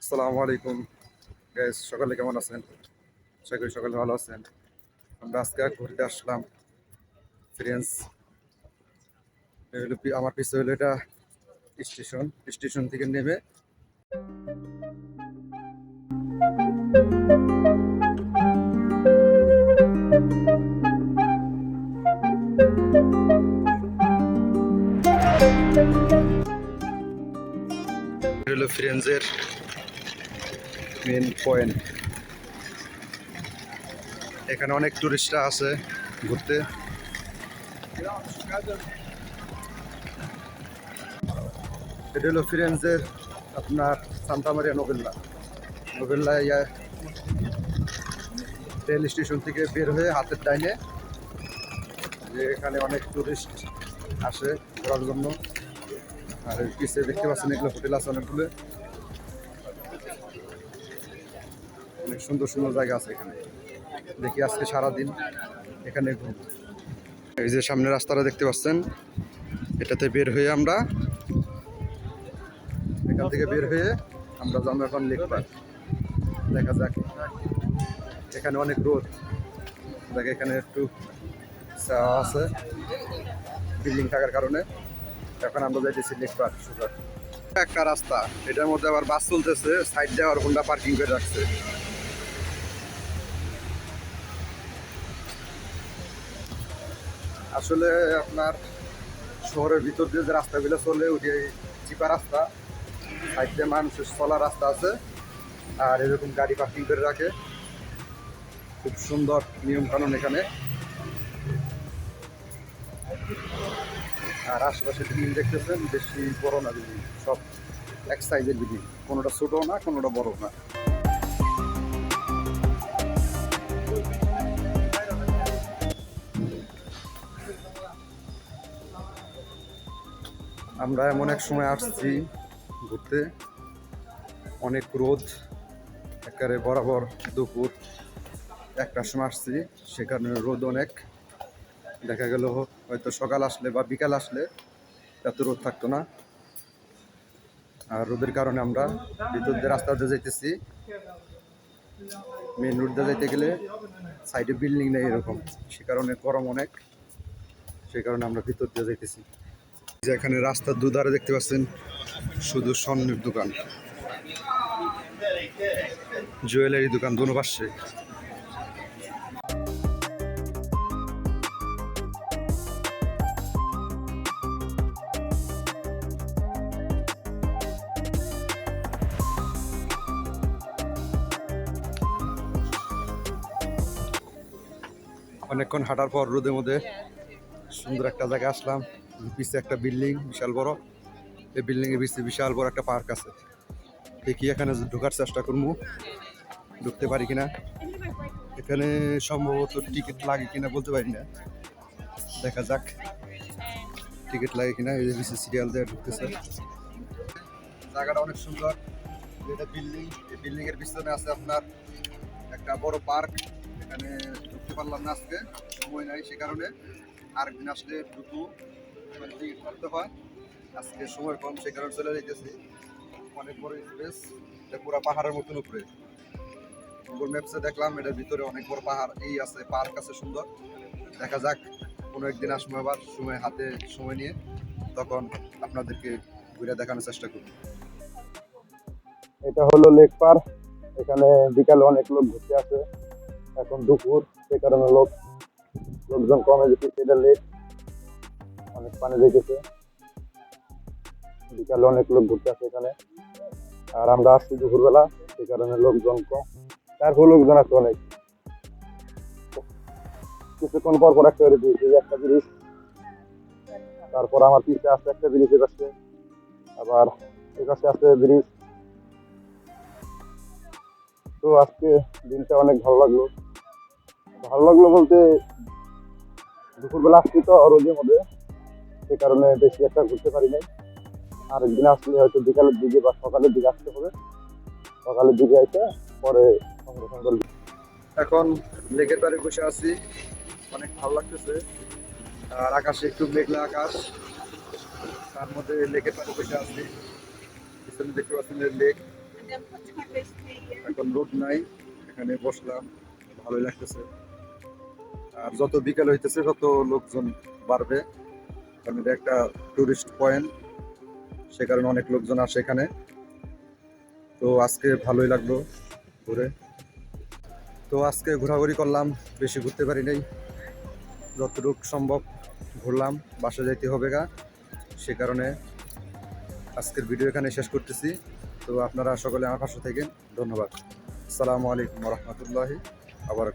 আসসালামু আলাইকুম গাইস, সকালে কেমন আছেন? আশা করি সকালে ভালো আছেন। আমরা আজকে ঘুরতে আসলাম ফ্রেন্স। আমার পিছনে হলো এটা স্টেশন থেকে নেমে হলো ফ্রেন্সের মেন পয়েন্ট। এখানে অনেক টুরিস্টরা আছে ঘুরতে। এটা হলো ফিরেন্সের আপনার সান্তা মারিয়া নোভেল্লা রেল স্টেশন থেকে বের হয়ে হাতের ডাইনে যে এখানে অনেক টুরিস্ট আসে ঘোরার জন্য। আর পিছিয়ে দেখতে পাচ্ছেন এগুলো হোটেল আছে অনেকগুলো, অনেক সুন্দর সুন্দর জায়গা আছে এখানে। দেখি আজকে সারাদিন এখানে ঘুরবো। এই যে সামনে রাস্তাটা দেখতে পাচ্ছেন, এটাতে বের হয়ে আমরা এখান থেকে বের হয়ে আমরা যাবো এখন লেক পার্ক। দেখা যাক, এখানে অনেক রোদ, দেখ এখানে একটু ছায়া আছে বিল্ডিং থাকার কারণে। এখন আমরা যাইতেছি লেক পার্ক। সুন্দর একটা রাস্তা, এটার মধ্যে আবার বাস চলতেছে, সাইড দিয়ে আবার হোন্ডা পার্কিং করে রাখছে। আসলে আপনার শহরের ভিতর দিয়ে যে রাস্তাগুলো চলে ওই চিপা রাস্তা, সাইড দিয়ে মানুষের চলার রাস্তা আছে, আর এরকম গাড়ি পার্কিং করে রাখে। খুব সুন্দর নিয়ম কানুন এখানে। আর আশেপাশে বিল্ডিং দেখতেছেন, বেশি বড় না বিল্ডিং, সব এক সাইজের বিল্ডিং, কোনোটা ছোটো না কোনোটা বড় না। আমরা এমন এক সময় আসছি ঘুরতে, অনেক রোদ, একেবারে বরাবর দুপুর একটার সময় আসছি, সেখানে রোদ অনেক। দেখা গেল হয়তো সকাল আসলে বা বিকাল আসলে এত রোদ থাকতো না। আর রোদের কারণে আমরা ভিতর দিয়ে রাস্তা দিয়ে যাইতেছি। মেন রোড দিয়ে যাইতে গেলে সাইডে বিল্ডিং নেই এরকম, সে কারণে গরম অনেক, সেই কারণে আমরা ভিতর দিয়ে যাইতেছি। যে এখানে রাস্তার দুধারে দেখতে পাচ্ছেন শুধু স্বর্ণের দোকান, জুয়েলারি দোকান দোনো পাশে। অনেকক্ষণ হাঁটার পর রোদের মধ্যে সুন্দর একটা জায়গায় আসলাম। পিছিয়ে একটা বিল্ডিং বিশাল বড়, এই বিল্ডিং এর পিছিয়ে বিশাল বড় একটা পার্ক আছে। দেখি এখানে ঢোকার চেষ্টা করবো, ঢুকতে পারি কিনা। এখানে সম্ভবত টিকিট লাগে কিনা বলতে পারি না, দেখা যাক টিকিট লাগে কিনা। এই যে সিরিয়াল দিয়ে ঢুকতেছে। জায়গাটা অনেক সুন্দর। এটা বিল্ডিং, এই বিল্ডিং এর পিছনে আছে আপনার একটা বড় পার্ক। এখানে ঢুকতে পারলাম না আজকে, সময় নাই, সে কারণে আরেকদিন আসলে ঢুকবো, টিকিট করতে হয়। আজকে সময় কম, সে কারণে চলে যেতেছি। অনেক বড় স্পেস, এটা পুরো পাহাড়ের মতন উপরে। গুগল ম্যাপসে দেখলাম এটার ভিতরে অনেক বড় পাহাড় এই আছে, পার্ক আছে সুন্দর। দেখা যাক কোনো একদিন আসবো আবার সময় হাতে সময় নিয়ে, তখন আপনাদেরকে ঘুরে দেখানোর চেষ্টা করব। এটা হলো লেক পার্ক। এখানে বিকালে অনেক লোক ঘুরতে আসে, এখন দুপুর, সে কারণে লোকজন কমে যেতে। এটা লেক, অনেক পানি দেখেছে, বিকালে অনেক লোক ঘুরতে আসে এখানে। আর আমরা আসছি দুপুরবেলা, সে কারণে লোকজন কম, তারপর লোকজন আছে অনেক। কিছুক্ষণ পর পর একটা ব্রিজ, একটা ব্রিজ, তারপর আমার পিছিয়ে আসছে একটা ব্রিজ, এ পাশে আবার এ পাশে আছে ব্রিজ। তো আজকে দিনটা অনেক ভালো লাগলো। ভালো লাগলো বলতে দুপুরবেলা আসছি তো রোদের মধ্যে, সে কারণে বেশি একটা ঘুরতে পারি নাই। আর একদিন আসলে হয়তো বিকালের দিকে বা সকালের দিকে আসতে হবে, সকালের দিকে এসে পরে সুন্দর সুন্দর। এখন লেকের পাড়ে বসে আছি, অনেক ভালো লাগতেছে। আর আকাশে একটু মেঘলা আকাশ, তার মধ্যে লেকের পাড়ে বসে আছি। পিছনে দেখতে পাচ্ছেন লেক, এখন রোদ নাই, এখানে বসলাম, ভালোই লাগতেছে। আর যত বিকেল হইতেছে তত লোকজন বাড়বে, কারণ এটা একটা টুরিস্ট পয়েন্ট, সে কারণে অনেক লোকজন আসে এখানে। তো আজকে ভালোই লাগলো ঘুরে। তো আজকে ঘোরাঘুরি করলাম, বেশি ঘুরতে পারি নাই, যতটুকু সম্ভব ঘুরলাম, বাসা যাইতে হবে গা, সে কারণে আজকের ভিডিও এখানে শেষ করতেছি। তো আপনারা সকলে আমার পাশে থাকেন, ধন্যবাদ। আসসালামু আলাইকুম রহমতুল্লাহি আবার।